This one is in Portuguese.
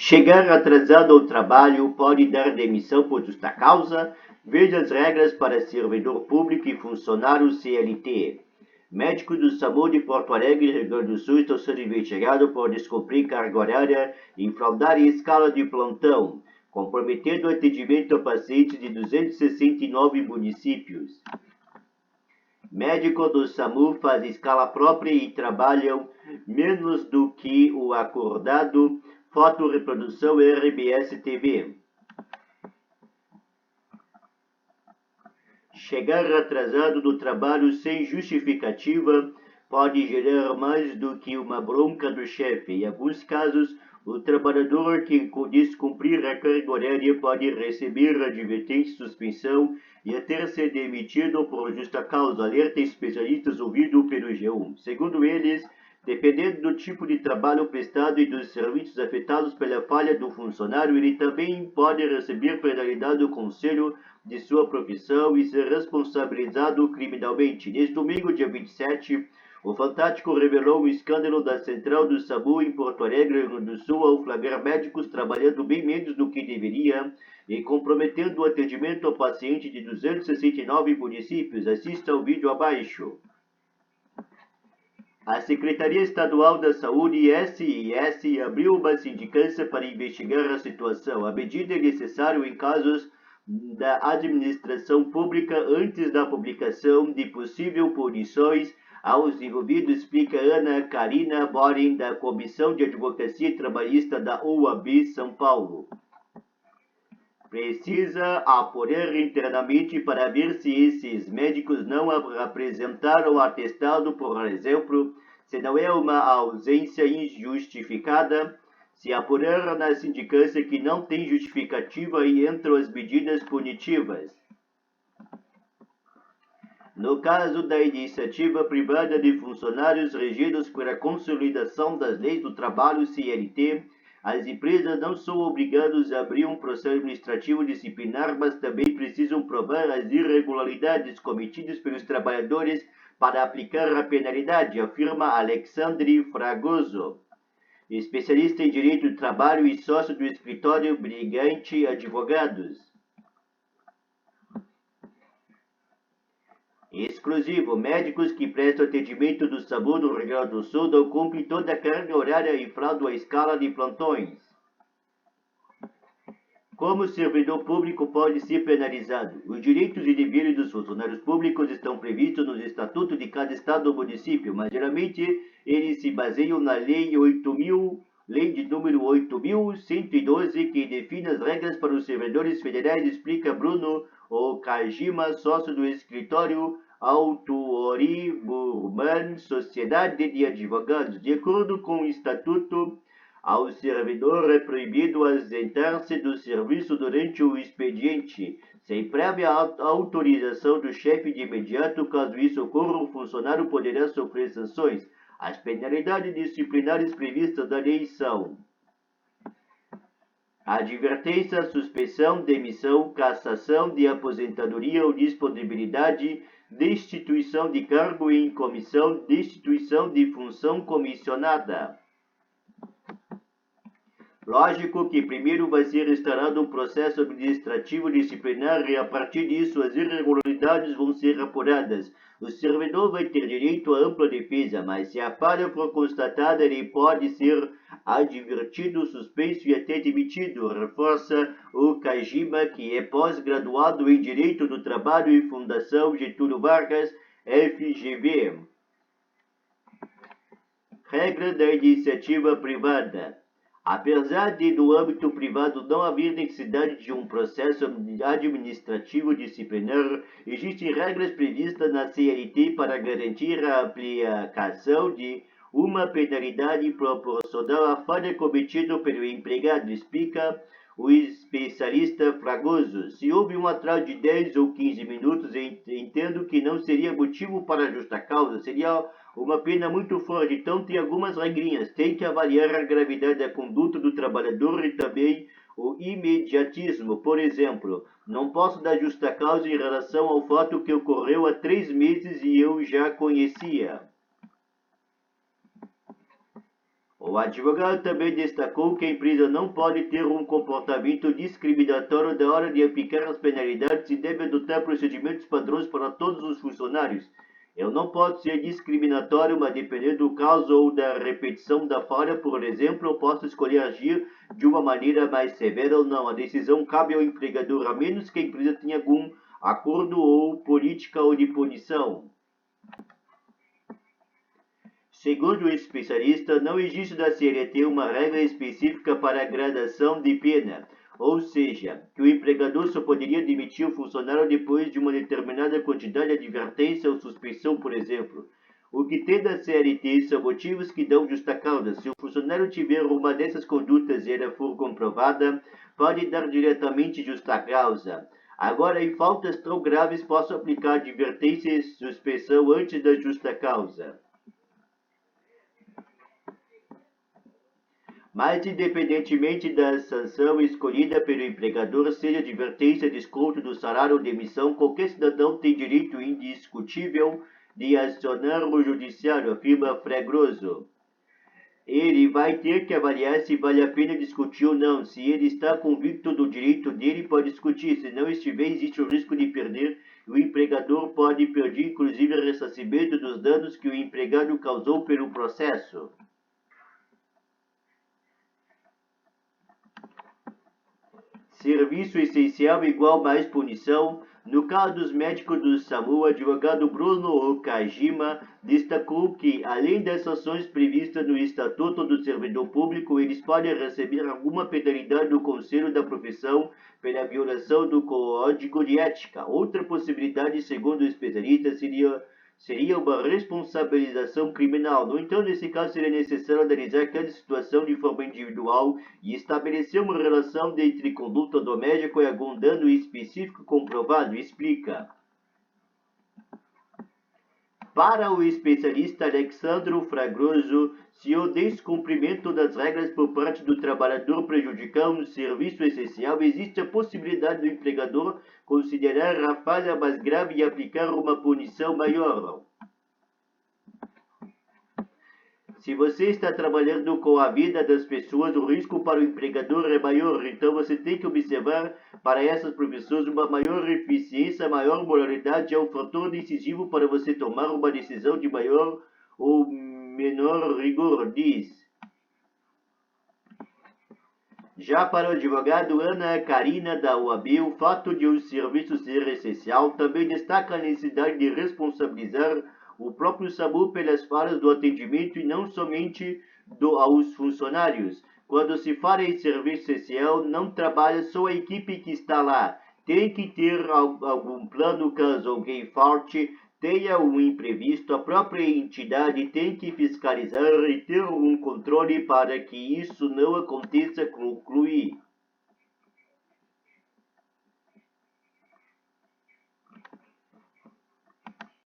Chegar atrasado ao trabalho pode dar demissão por justa causa? Veja as regras para servidor público e funcionário CLT. Médicos do SAMU de Porto Alegre, Rio Grande do Sul, estão sendo investigados por descumprir carga horária e fraudar em escala de plantão, comprometendo o atendimento a pacientes de 269 municípios. Médicos do SAMU fazem escala própria e trabalham menos do que o acordado. Foto reprodução RBS TV. Chegar atrasado do trabalho sem justificativa pode gerar mais do que uma bronca do chefe. Em alguns casos, o trabalhador que descumprir a carga horária pode receber advertência, suspensão e até ser demitido por justa causa, alerta especialistas ouvido pelo G1. Segundo eles, dependendo do tipo de trabalho prestado e dos serviços afetados pela falha do funcionário, ele também pode receber penalidade do conselho de sua profissão e ser responsabilizado criminalmente. Neste domingo, dia 27, o Fantástico revelou um escândalo da central do SAMU em Porto Alegre, Rio Grande do Sul, ao flagrar médicos trabalhando bem menos do que deveria e comprometendo o atendimento ao paciente de 269 municípios. Assista ao vídeo abaixo. A Secretaria Estadual da Saúde, SIS, abriu uma sindicância para investigar a situação. A medida é necessária em casos da administração pública antes da publicação de possíveis punições aos envolvidos, explica Ana Karina Borin, da Comissão de Advocacia Trabalhista da OAB São Paulo. Precisa apurar internamente para ver se esses médicos não apresentaram atestado, por exemplo, se não é uma ausência injustificada. Se apurar na sindicância que não tem justificativa e entram as medidas punitivas. No caso da iniciativa privada de funcionários regidos pela consolidação das leis do trabalho CLT, as empresas não são obrigadas a abrir um processo administrativo disciplinar, mas também precisam provar as irregularidades cometidas pelos trabalhadores para aplicar a penalidade, afirma Alexandre Fragoso, especialista em direito do trabalho e sócio do escritório Brigante Advogados. Exclusivo, médicos que prestam atendimento do SAMU do Rio Grande do Sul não cumprem toda a carga horária e fraudam a escala de plantões. Como o servidor público pode ser penalizado? Os direitos e deveres dos funcionários públicos estão previstos nos estatutos de cada estado ou município, mas geralmente eles se baseiam na Lei de número 8.112, que define as regras para os servidores federais, explica Bruno Okajima, sócio do escritório Autuori Burman, Sociedade de Advogados. De acordo com o estatuto, ao servidor é proibido ausentar-se do serviço durante o expediente, sem prévia autorização do chefe de imediato. Caso isso ocorra, o funcionário poderá sofrer sanções. As penalidades disciplinares previstas na lei são advertência, suspensão, demissão, cassação de aposentadoria ou disponibilidade, destituição de cargo em comissão, destituição de função comissionada. Lógico que primeiro vai ser instaurado um processo administrativo disciplinar e a partir disso as irregularidades vão ser apuradas. O servidor vai ter direito a ampla defesa, mas se a falha for constatada, ele pode ser advertido, suspenso e até demitido, reforça o Kajima, que é pós-graduado em Direito do Trabalho e Fundação Getúlio Vargas, FGV. Regra da iniciativa privada. Apesar de, no âmbito privado, não haver necessidade de um processo administrativo disciplinar, existem regras previstas na CLT para garantir a aplicação de uma penalidade proporcional à falha cometida pelo empregado, explica o especialista Fragoso. Se houve um atraso de 10 ou 15 minutos, entendo que não seria motivo para justa causa, seria uma pena muito forte. Então tem algumas regrinhas, tem que avaliar a gravidade da conduta do trabalhador e também o imediatismo. Por exemplo, não posso dar justa causa em relação ao fato que ocorreu há 3 meses e eu já conhecia. O advogado também destacou que a empresa não pode ter um comportamento discriminatório na hora de aplicar as penalidades e deve adotar procedimentos padrões para todos os funcionários. Eu não posso ser discriminatório, mas dependendo do caso ou da repetição da falha, por exemplo, eu posso escolher agir de uma maneira mais severa ou não. A decisão cabe ao empregador, a menos que a empresa tenha algum acordo ou política ou de punição. Segundo o especialista, não existe na CLT uma regra específica para a gradação de pena, ou seja, que o empregador só poderia demitir o funcionário depois de uma determinada quantidade de advertência ou suspensão, por exemplo. O que tem da CLT são motivos que dão justa causa. Se o funcionário tiver uma dessas condutas e ela for comprovada, pode dar diretamente justa causa. Agora, em faltas tão graves, posso aplicar advertência e suspensão antes da justa causa. Mas, independentemente da sanção escolhida pelo empregador, seja advertência, desconto do salário ou demissão, qualquer cidadão tem direito indiscutível de acionar o judiciário, afirma Fregoso. Ele vai ter que avaliar se vale a pena discutir ou não. Se ele está convicto do direito dele, pode discutir. Se não estiver, existe o risco de perder. O empregador pode perder, inclusive, o ressarcimento dos danos que o empregado causou pelo processo. Serviço essencial igual mais punição. No caso dos médicos do SAMU, o advogado Bruno Okajima destacou que, além das sanções previstas no Estatuto do Servidor Público, eles podem receber alguma penalidade do Conselho da Profissão pela violação do Código de Ética. Outra possibilidade, segundo o especialista, seria uma responsabilização criminal. No entanto, nesse caso, seria necessário analisar cada situação de forma individual e estabelecer uma relação entre conduta do médico e algum dano específico comprovado, explica. Para o especialista Alexandro Fragoso, se o descumprimento das regras por parte do trabalhador prejudicar um serviço essencial, existe a possibilidade do empregador considerar a falha mais grave e aplicar uma punição maior. Se você está trabalhando com a vida das pessoas, o risco para o empregador é maior, então você tem que observar para essas profissões uma maior eficiência, maior moralidade é um fator decisivo para você tomar uma decisão de maior ou menor rigor, diz. Já para o advogado Ana Karina da UAB, o fato de o serviço ser essencial também destaca a necessidade de responsabilizar o próprio SAMU pelas falhas do atendimento e não somente aos funcionários. Quando se fala em serviço essencial, não trabalha só a equipe que está lá. Tem que ter algum plano caso alguém falte, tenha um imprevisto, a própria entidade tem que fiscalizar e ter um controle para que isso não aconteça, conclui.